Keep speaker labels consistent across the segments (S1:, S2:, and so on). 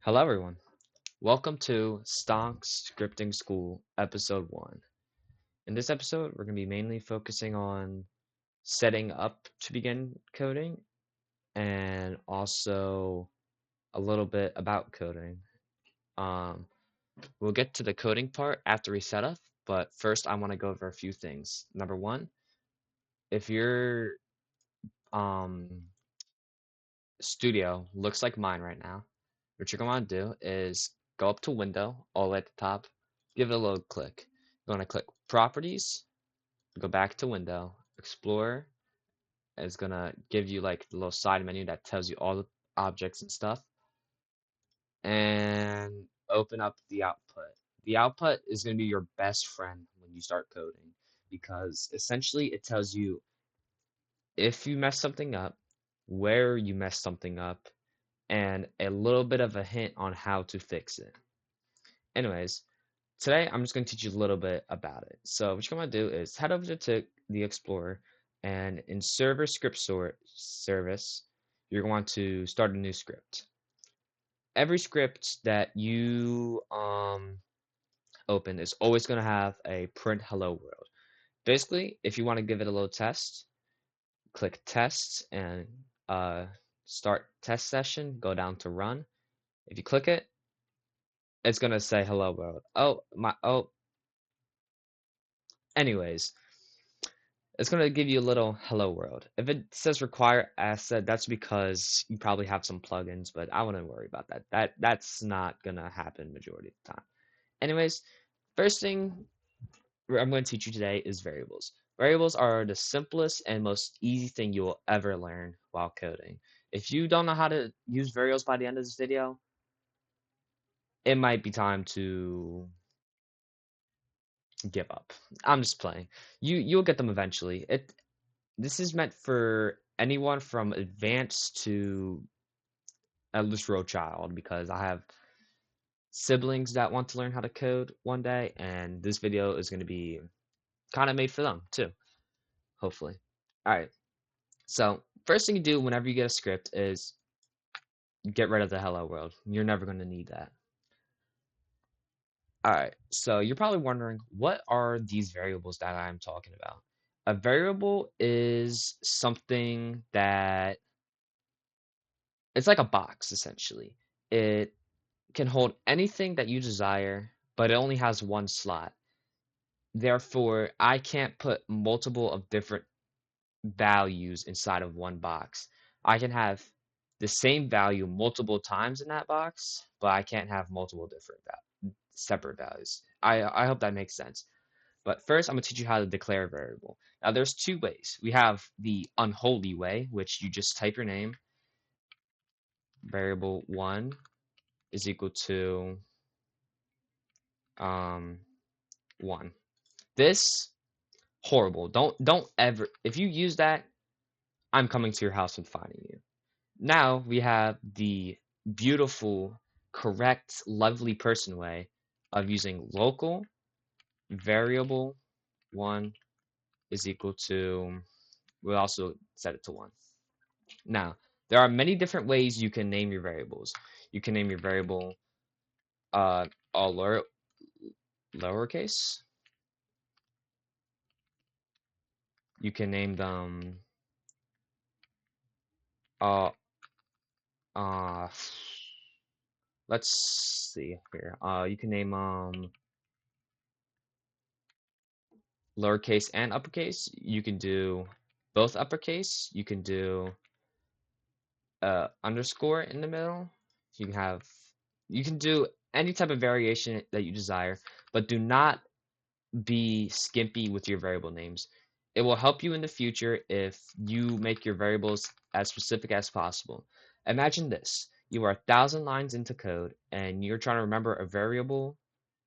S1: Hello, everyone. Welcome to Stonk Scripting School, Episode 1. In this episode, we're going to be mainly focusing on setting up to begin coding and also a little bit about coding. Um, we'll get to the coding part after we set up, but first, I want to go over a few things. Number one, if your um, studio looks like mine right now, what you're going to do is go up to Window, all the way at the top, give it a little click. You're going to click Properties, go back to Window, Explorer is going to give you like the little side menu that tells you all the objects and stuff, and open up the output. The output is going to be your best friend when you start coding because essentially it tells you if you mess something up, where you mess something up, and a little bit of a hint on how to fix it. Anyways, today I'm just going to teach you a little bit about it. So what you're going to do is head over to the Explorer, and in Server Script Service, you're going to start a new script. Every script that you open is always going to have a print hello world. Basically, if you want to give it a little test, click test and start test session, go down to run. If you click it, it's going to say hello world. Anyways, it's going to give you a little hello world. If it says require asset, that's because you probably have some plugins, but I wouldn't worry about that. That's not going to happen majority of the time. Anyways, first thing I'm going to teach you today is variables. Variables are the simplest and most easy thing you will ever learn while coding. If you don't know how to use variables by the end of this video, it might be time to give up. I'm just playing. You'll get them eventually. This is meant for anyone from advanced to at least row child because I have siblings that want to learn how to code one day, and this video is going to be kind of made for them too, hopefully. All right. So first thing you do whenever you get a script is get rid of the hello world. You're never going to need that. All right. So you're probably wondering, what are these variables that I'm talking about? A variable is something that it's like a box essentially. It can hold anything that you desire, but it only has one slot. Therefore, I can't put multiple of different values inside of one box. I can have the same value multiple times in that box, but I can't have multiple different separate values. I hope that makes sense. But first, I'm going to teach you how to declare a variable. Now, there's two ways. We have the unholy way, which you just type your name, variable 1 is equal to 1. This horrible. Don't ever, if you use that, I'm coming to your house and finding you. Now we have the beautiful, correct, lovely person way of using local variable 1 is equal to, we'll also set it to 1. Now, there are many different ways you can name your variables. You can name your variable all lowercase. You can name them uh uh let's see here. You can name lowercase and uppercase. You can do both uppercase. You can do underscore in the middle. You can have you can do any type of variation that you desire, but do not be skimpy with your variable names. It will help you in the future if you make your variables as specific as possible. Imagine this. You are 1,000 lines into code and you're trying to remember a variable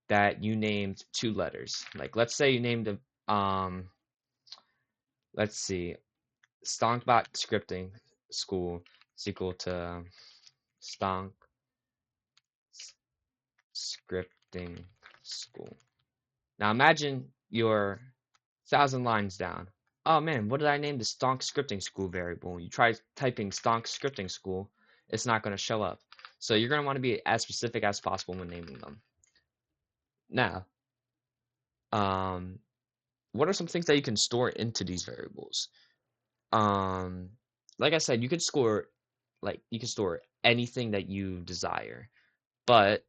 S1: that you named 2 letters. Like let's say you named a let's see, Stonkbot scripting school is equal to Stonk scripting school. Now imagine you're 1,000 lines down. Oh man, what did I name the Stonk scripting school variable? You try typing Stonk scripting school, it's not going to show up. So you're gonna want to be as specific as possible when naming them. Now, um, what are some things that you can store into these variables? Um, like I said, you can store anything that you desire. But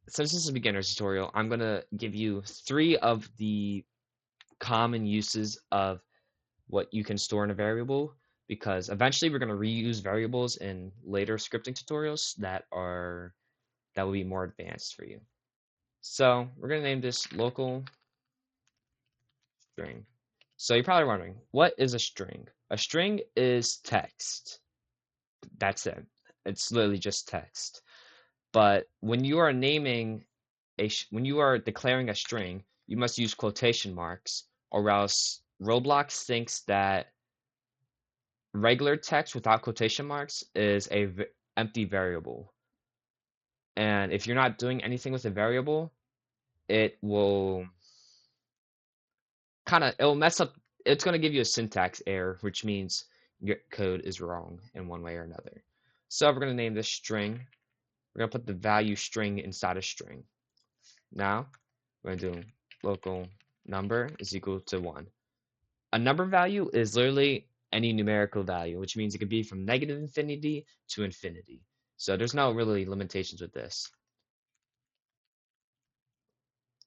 S1: since this is a beginner's tutorial, I'm gonna give you three of the common uses of what you can store in a variable because eventually we're going to reuse variables in later scripting tutorials that will be more advanced for you. So we're going to name this local string. So you're probably wondering, what is a string? A string is text. That's it. It's literally just text. But when you are naming when you are declaring a string, you must use quotation marks, or else Roblox thinks that regular text without quotation marks is a empty variable. And if you're not doing anything with a variable, it will it'll mess up. It's going to give you a syntax error, which means your code is wrong in one way or another. So we're going to name this string. We're going to put the value string inside a string. Now we're going to do local number is equal to 1. A number value is literally any numerical value, which means it could be from negative infinity to infinity. So there's no really limitations with this.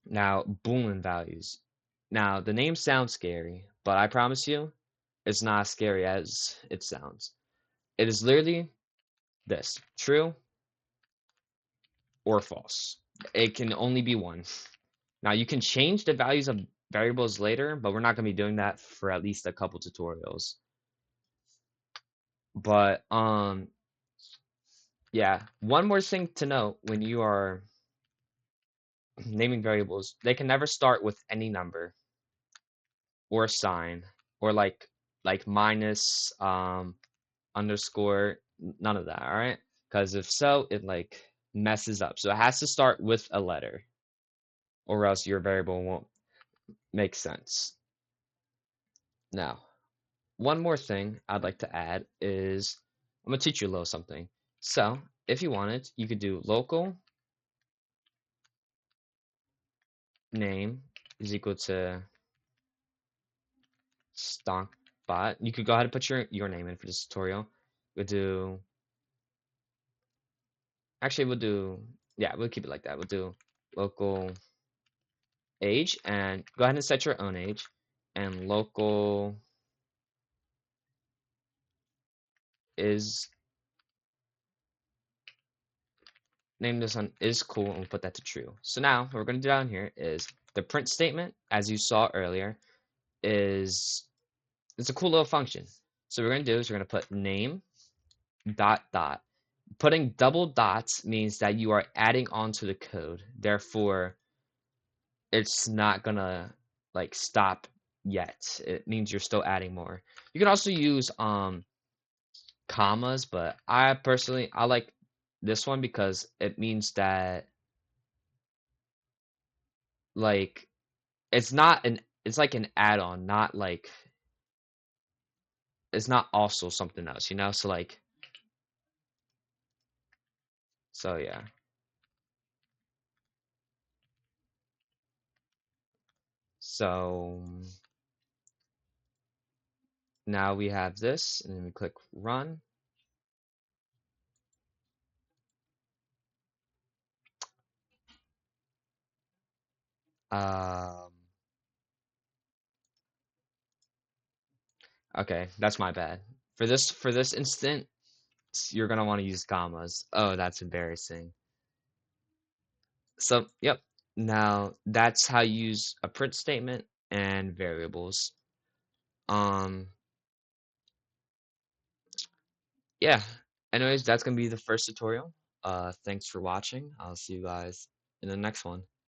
S1: Now, Boolean values. Now, the name sounds scary, but I promise you, it's not as scary as it sounds. It is literally this, true or false. It can only be one. Now, you can change the values of variables later, but we're not going to be doing that for at least a couple tutorials. But yeah, one more thing to note when you are naming variables, they can never start with any number or sign or like minus underscore, none of that, all right? Because if so, it like messes up. So it has to start with a letter or else your variable won't make sense. Now, one more thing I'd like to add is I'm gonna teach you a little something. So if you wanted, you could do local name is equal to Stonk bot. You could go ahead and put your name in for this tutorial. We'll do actually we'll do yeah, we'll keep it like that. We'll do local age and go ahead and set your own age and local is name this one is cool and we'll put that to true. So now what we're gonna do down here is the print statement, as you saw earlier, is it's a cool little function. So what we're gonna do is we're gonna put name dot dot. Putting double dots means that you are adding on to the code. Therefore, it's not gonna like stop yet. It means you're still adding more. You can also use commas, but I like this one because it means that like it's like an add-on, not like it's not also something else, you know? So like so yeah. So now we have this and then we click run. Um okay, that's my bad. For this instant, you're gonna want to use commas. Oh, that's embarrassing. So, yep. Now that's how you use a print statement and variables. Um, yeah. Anyways, that's gonna be the first tutorial. Thanks for watching. I'll see you guys in the next one.